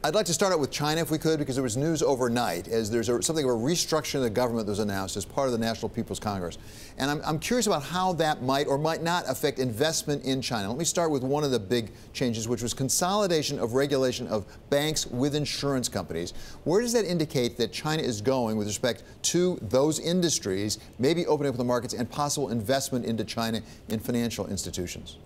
I'd like to start out with China, if we could, because there was news overnight as there's something of a restructuring of the government that was announced as part of the National People's Congress. And I'm curious about how that might or might not affect investment in China. Let me start with one of the big changes, which was consolidation of regulation of banks with insurance companies. Where does that indicate that China is going with respect to those industries, maybe opening up the markets and possible investment into China in financial institutions?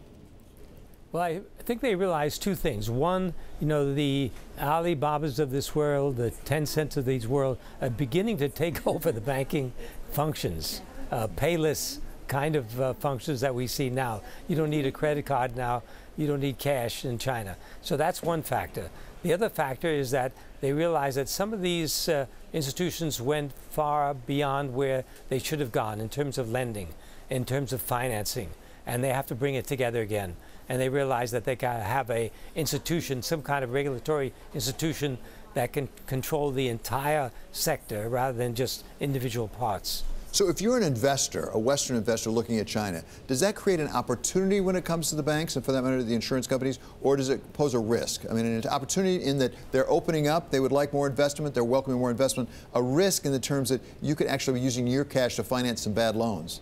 Well, I think they realize two things. One, the Alibabas of this world, the Tencents of this world, are beginning to take over the banking functions, payless kind of functions that we see now. You don't need a credit card now. You don't need cash in China. So that's one factor. The other factor is that they realize that some of these institutions went far beyond where they should have gone in terms of lending, in terms of financing, and they have to bring it together again. And they realize that they gotta have a institution, some kind of regulatory institution that can control the entire sector rather than just individual parts. So if you're an investor, a Western investor looking at China, does that create an opportunity when it comes to the banks and, for that matter, the insurance companies, or does it pose a risk? I mean, an opportunity in that they're opening up, they would like more investment, they're welcoming more investment, a risk in the terms that you could actually be using your cash to finance some bad loans.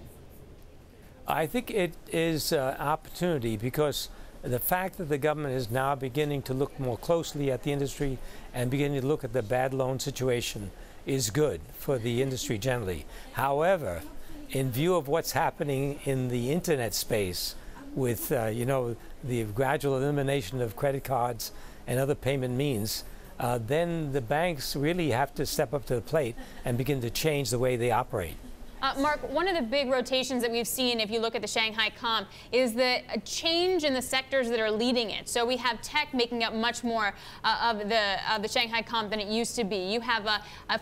I think it is an opportunity because the fact that the government is now beginning to look more closely at the industry and beginning to look at the bad loan situation is good for the industry generally. However, in view of what's happening in the internet space with, the gradual elimination of credit cards and other payment means, then the banks really have to step up to the plate and begin to change the way they operate. Mark, one of the big rotations that we've seen, if you look at the Shanghai Comp, is the change in the sectors that are leading it. So we have tech making up much more of the Shanghai Comp than it used to be. You have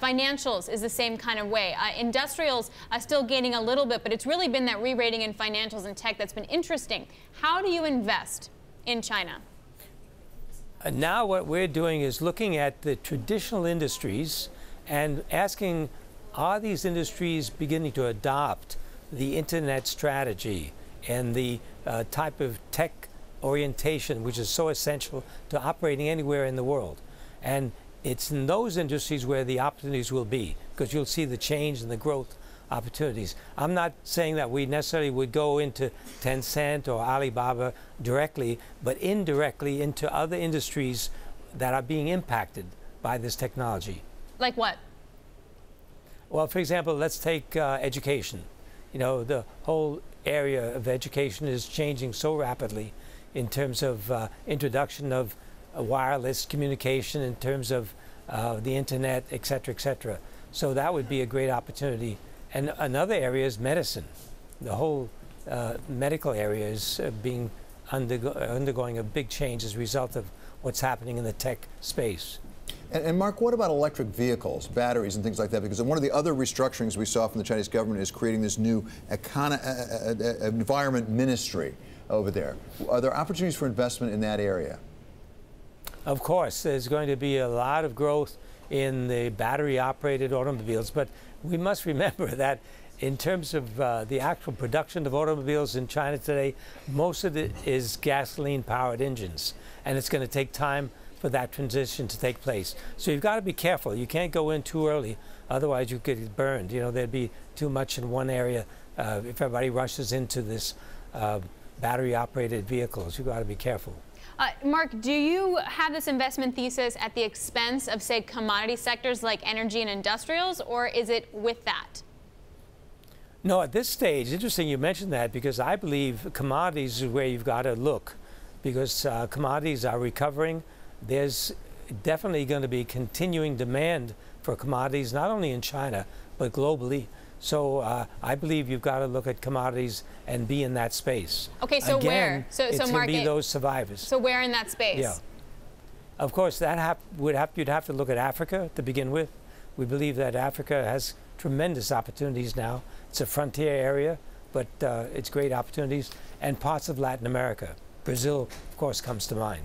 financials is the same kind of way. Industrials are still gaining a little bit, but it's really been that re-rating in financials and tech that's been interesting. How do you invest in China? Now what we're doing is looking at the traditional industries and asking, are these industries beginning to adopt the internet strategy and the type of tech orientation which is so essential to operating anywhere in the world? And it's in those industries where the opportunities will be, because you'll see the change and the growth opportunities. I'm not saying that we necessarily would go into Tencent or Alibaba directly, but indirectly into other industries that are being impacted by this technology. Like what? Well, for example, let's take education. The whole area of education is changing so rapidly in terms of introduction of wireless communication, in terms of the internet, et cetera, et cetera. So that would be a great opportunity. And another area is medicine. The whole medical area is undergoing a big change as a result of what's happening in the tech space. And Mark, what about electric vehicles, batteries and things like that? Because one of the other restructurings we saw from the Chinese government is creating this new environment ministry over there. Are there opportunities for investment in that area? Of course, there's going to be a lot of growth in the battery-operated automobiles, but we must remember that in terms of the actual production of automobiles in China today, most of it is gasoline-powered engines, and it's going to take time for that transition to take place. So you've got to be careful. You can't go in too early, otherwise you could get burned. There'd be too much in one area if everybody rushes into this battery-operated vehicles. You've got to be careful. Mark, do you have this investment thesis at the expense of, say, commodity sectors like energy and industrials, or is it with that? No, at this stage, interesting you mentioned that, because I believe commodities is where you've got to look, because commodities are recovering. There's definitely going to be continuing demand for commodities, not only in China, but globally. So I believe you've got to look at commodities and be in that space. Okay, so again, where? So it's Mark, to be those survivors. So where in that space? Yeah. Of course, that you'd have to look at Africa to begin with. We believe that Africa has tremendous opportunities now. It's a frontier area, but it's great opportunities. And parts of Latin America. Brazil, of course, comes to mind.